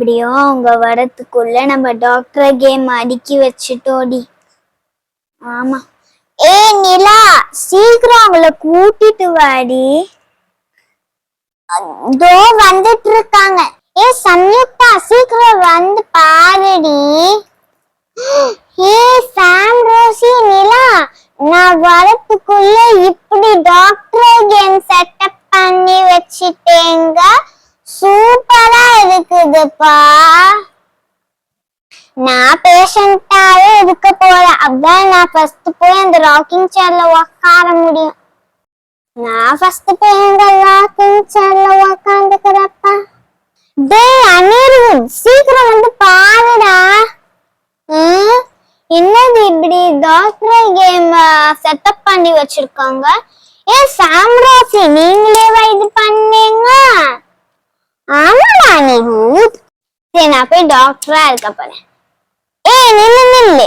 எப்படியோ அவங்க வரத்துக்குள்ள நம்ம டாக்டரை கேம் அடுக்கி வச்சுட்டோடி. ஆமா. நிலா, சீக்கிரம் அவங்கள கூட்டிட்டு வாடி. தோ வந்துட்டு இருக்காங்க. சம்யுக்தா, சீக்கிரம் வந்து பாருடி. சாம், ரோசி, நிலா, நான் வரத்துக்குள்ள இப்படி டாக்டர் கேம் செட்டப் பண்ணி வச்சிட்டேங்க. சூப்பரா இருக்குதுப்பா. நான் பேஷண்டாவே இருக்க போறேன். அதான் நான் ஃபர்ஸ்ட் போய் அந்த ராக்கிங் சேர்ல உட்கார முடியும். நான் ஃபர்ஸ்ட் போய் அந்த ராக்கிங் சேர்ல உட்காந்துக்கிறப்பா. டேய் அனிருத், சீக்கிரம் வந்து பாருடா. என்னது இப்படி டாக்டர் கேம் செட்டப் பண்ணி வச்சிருக்காங்க? சாம்ராசி, நீங்களேவா இது பண்ணீங்க? ஆமாடா அனிருத். சரி, நான் போய் டாக்டரா இருக்க போறேன். நில்லு,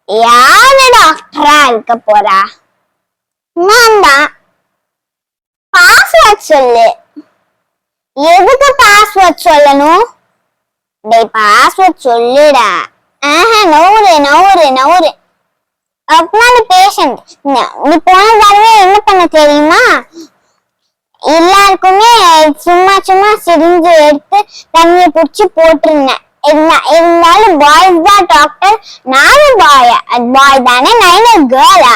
யாரு டாக்டரா இருக்க போறா? நான் தான். பாஸ்வேர்ட் சொல்லு. எதுக்கு பாஸ்வேர்ட் சொல்லணும்? டேய், பாஸ்வேர்ட் சொல்லுடா. நவுறு. அப்பனா நீ பேஷண்ட். நீ போன தடவை என்ன பண்ண தெரியுமா? எல்லாருக்குமே சும்மா சிரிஞ்சு எடுத்து தண்ணியை புடிச்சு போட்டிருந்தேன். இருந்தாலும் பாய்ஸ் தான் டாக்டர், நானும் பாய் தானே, நான் கேர்ளா?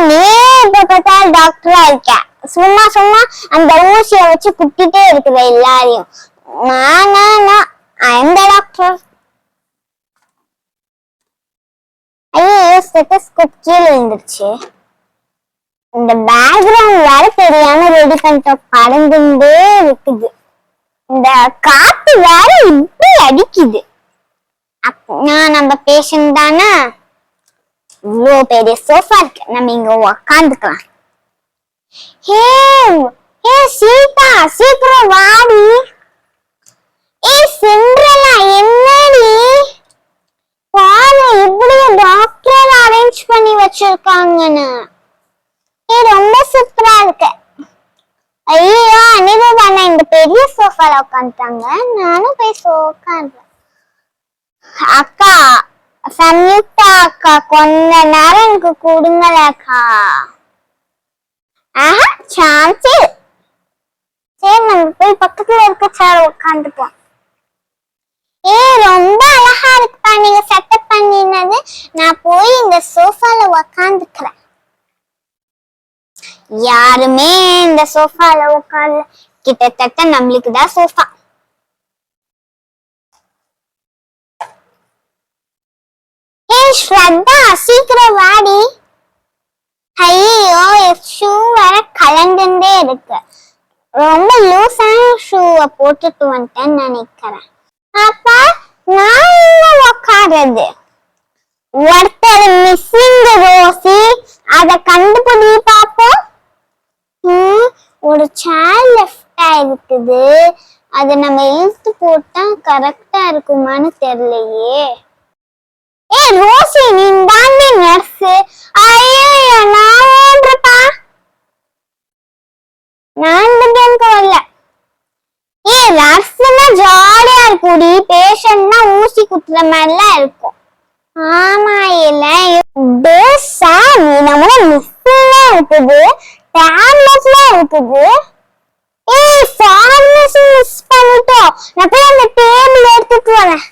நீ இப்ப பார்த்தாலும் டாக்டரா இருக்க. சும்மா அந்த ஊசிய வச்சு குத்திட்டே இருக்கிற எல்லாரையும். அந்த டாக்டர். ஐயோ, ஸ்டெத்தஸ்கோப் கீழே விழுந்துருச்சு. இந்த பேக்ரவுண்ட் வேற தெரியாம ரெடி பண்ணிட்ட பறந்துட்டே இருக்குது. இந்த காத்து வேற இப்படி அடிக்குது. நம்ம பேஷண்ட் தானே, இவ்வளோ பெரிய சோஃபா இருக்கு, நம்ம இங்க உக்காந்துக்கலாம். சீதா, சீக்கிரம் வாடி. சிண்ட்ரெல்லா, என்னடி பாரு இப்படி டாக்டர் அரேஞ்ச் பண்ணி வச்சிருக்காங்கன்னு. ரொம்ப சூப்பரா இருக்கு. ஐயோ, அனிருத் அண்ணா இந்த பெரிய சோஃபால உட்காந்துட்டாங்க. நானும் போய் உட்காந்துறேன். அக்கா, சம்யுக்தா அக்கா, கொஞ்ச நேரம் எனக்கு கொடுங்களேக்கா. சான்ஸ். சரி, நம்ம போய் பக்கத்துல இருக்க சேர் உட்காந்துப்போம். ரொம்ப அழகா இருக்குப்பா நீங்க செட்டப் பண்ணினது. நான் போய் இந்த சோஃபால உட்காந்துக்கிறேன். யாருமே இந்த சோஃபால உட்கார்ல. கிட்டத்தட்ட நம்மளுக்கு தான் சோஃபா. ஸ்ரத்தா, சீக்கிரம் வாடி. ஐயோ, ஷூ வேற கலந்துட்டே இருக்கு. ரொம்ப லூசான ஷூவை போட்டுட்டு வந்துட்டேன்னு நினைக்கிறேன். அப்பா, நான் இங்க உட்கார்றது. ஒருத்தர் மிஸ்ஸிங் ரோசி, அத கண்டுபிடி பாப்போம். ஒரு சேர் லெஃப்டா இருக்குது. அதை நம்ம இழுத்து போட்டா கரெக்டா இருக்குமான்னு தெரியலையே. ரோசி, நீ தாண்டி நர்ஸ். ஐயோ, நான் ஓடுறப்பா. நான் இந்த கேம்க்கு வரல. நர்ஸ்னா ஜாலியா இருக்குடி, பேஷண்ட்னா ஊசி குத்துற மாதிரிலாம் இருக்கும். ஆமா, இல்ல நம்ம மிஸ்லாம் இருக்குது, டேப்லெட்லாம் இருக்குது. ஃபார்மசி மிஸ் பண்ணிட்டோம். நான் போய் அந்த டேபிள் எடுத்துட்டு வரேன்.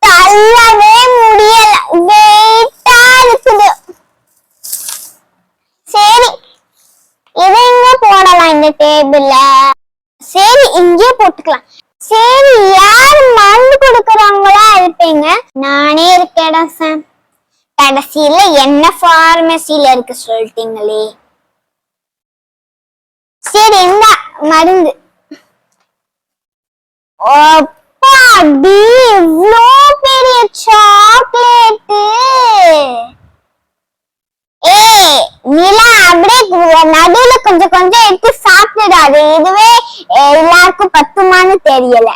தள்ளவே முடியல, வெயிட்டா இருக்குது. சரி, இதை இங்க போடலாம் இந்த டேபிள்ல. சரி, இங்கே போட்டுக்கலாம். சரி, யார் மருந்து கொடுக்கறவங்களா இருப்பீங்க? நானே இருக்கேடா சாம். கடைசியில என்ன ஃபார்மசில இருக்கு சொல்லிட்டீங்களே. சரி, இந்த மருந்து. அப்பாடி, இவ்ளோ பெரிய சாக்லேட்டு. நிலா, அப்படியே நடுவுல கொஞ்சம் எடுத்து சாப்பிடாது. இதுவே எல்லாருக்கும் பத்துமான்னு தெரியல.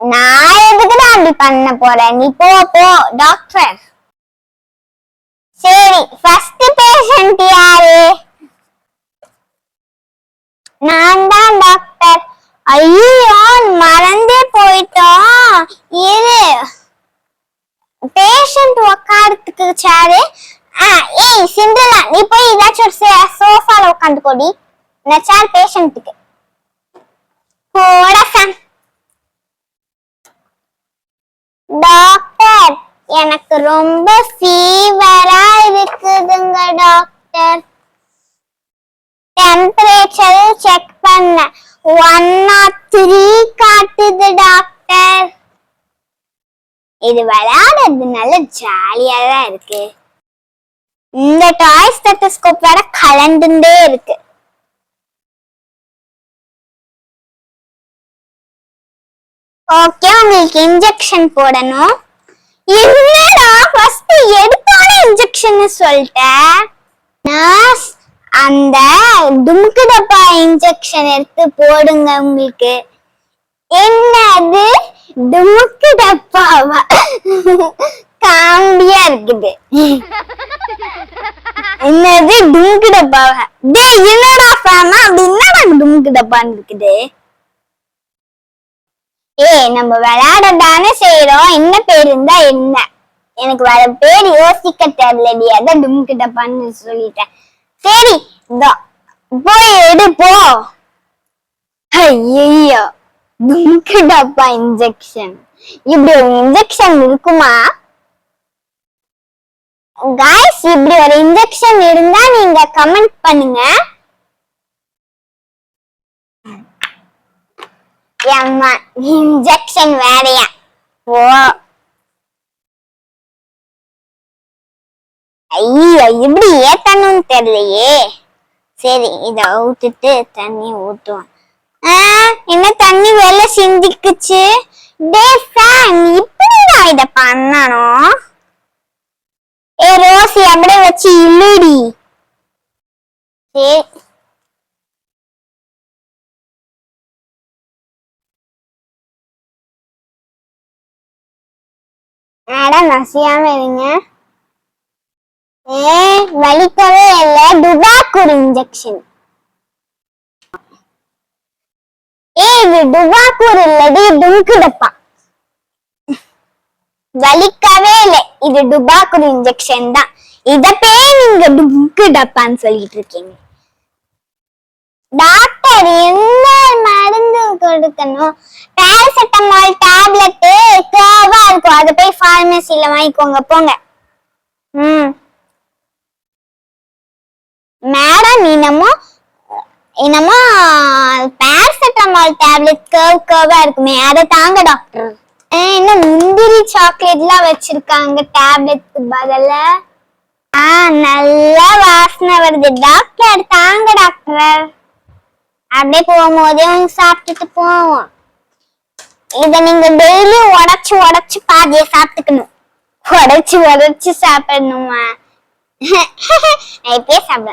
நான் எதுக்குதான் அப்படி பண்ண போறேன்? நீ போ டாக்டர். சரி, ஃபர்ஸ்ட் பேஷண்ட் யாரு? நான் தான் ஐயோ மறந்தே போயிட்டோம். இரு, பேஷண்ட் உட்காரத்துக்கு சேரு. ஏய் சிண்ட்ரலா, நீ போய் ஏதாச்சும் ஒரு சோஃபால உட்காந்துக்கோடி. இந்த சேர் பேஷண்ட்டுக்கு போட. டாக்டர், எனக்கு ரொம்ப ஃபீவரா இருக்குதுங்க டாக்டர். டெம்பரேச்சர் செக் பண்ண 103 காட்டுது டாக்டர். இது விளையாடுறது நல்ல ஜாலியா தான் இருக்கு. இந்த டாய் ஸ்டெத்தஸ்கோப் வேற கலண்டுண்டே இருக்கு. ஓகே, உங்களுக்கு இன்ஜெக்ஷன் போடணும். என்னடா ஃபர்ஸ்ட் எடுத்தோட இன்ஜெக்ஷன் சொல்லிட்டேன். நர்ஸ், அந்த தும்கு டப்பா இன்ஜெக்ஷன் எடுத்து போடுங்க. உங்களுக்கு என்னது தும்கு டப்பாவா? காமெடியா இருக்குது. என்னது தும்கு டப்பாவா? டேய் என்னடா ஃபேமா, அப்படி என்னடா தும்கு டப்பான்னு இருக்குது? நம்ம விளையாடதானே செய்யறோம். என்ன பேர் இருந்தா என்ன? எனக்கு வேற பேர் யோசிக்க தெரியலடி, அதான் டும்கு டப்பான்னு சொல்லிட்டேன். சரி, போய் எடு போ. ஐயோ, டும்கு டப்பா இன்ஜெக்ஷன், இப்படி ஒரு இன்ஜெக்ஷன் இருக்குமா? गाइस, இப்படி ஒரு இன்ஜெக்ஷன் இருந்தா நீங்க கமெண்ட் பண்ணுங்க. அம்மா, இன்ஜெக்ஷன் வேறயா? ஓ ஐயோ, இப்படி ஏத்தணும்னு தெரியலையே. சரி, இத ஊத்திட்டு தண்ணி ஊத்துவோம். என்ன தண்ணி வெளில சிந்திக்குச்சு? டே ஃபேன், இப்படிதான் இத பண்ணணும். ஏ ரோசி, அப்படியே வச்சு இழுடி. சரி, மேடம் நசியாம இருங்க. வலிக்கவே இல்ல, டுபாக்கூர் இன்ஜெக்ஷன். இது டுபாக்கூர் இல்லடி, டும்கு டப்பா. வலிக்கவே இல்லை, இது டுபாக்கூர் இன்ஜெக்ஷன் தான். இத பேர் நீங்க டும்கு டப்பான்னு சொல்லிட்டு இருக்கீங்க. டாக்டர், என்ன மருந்து கொடுக்கணும்? பேராசிட்டமால் டேப்லெட் கேவா இருக்கும், அதை போய் பார்மசில வாங்கிக்கோங்க போங்க. மேடம், என்னமோ பேராசிட்டமால் டேப்லெட் கேவா இருக்குமே, அதை தாங்க டாக்டர். என்ன முந்திரி சாக்லேட் எல்லாம் வச்சிருக்காங்க டேப்லெட்க்கு பதில. நல்ல வாசனை வருது டாக்டர், தாங்க டாக்டர். அப்படியே போகும்போதே சாப்பிட்டுட்டு போவோம். இத நீங்க டெய்லி உடைச்சு உடைச்சு பாதிய சாப்பிட்டுக்கணும். உடைச்சு சாப்பிடணுமா? இப்பயே சாப்பிட.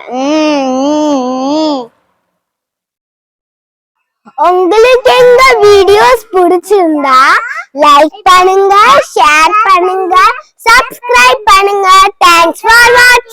உங்களுக்கு எங்க வீடியோஸ் பிடிச்சிருந்தா லைக் பண்ணுங்க, ஷேர் பண்ணுங்க, சப்ஸ்கிரைப் பண்ணுங்க. தேங்க்ஸ் ஃபார் வாட்சிங்.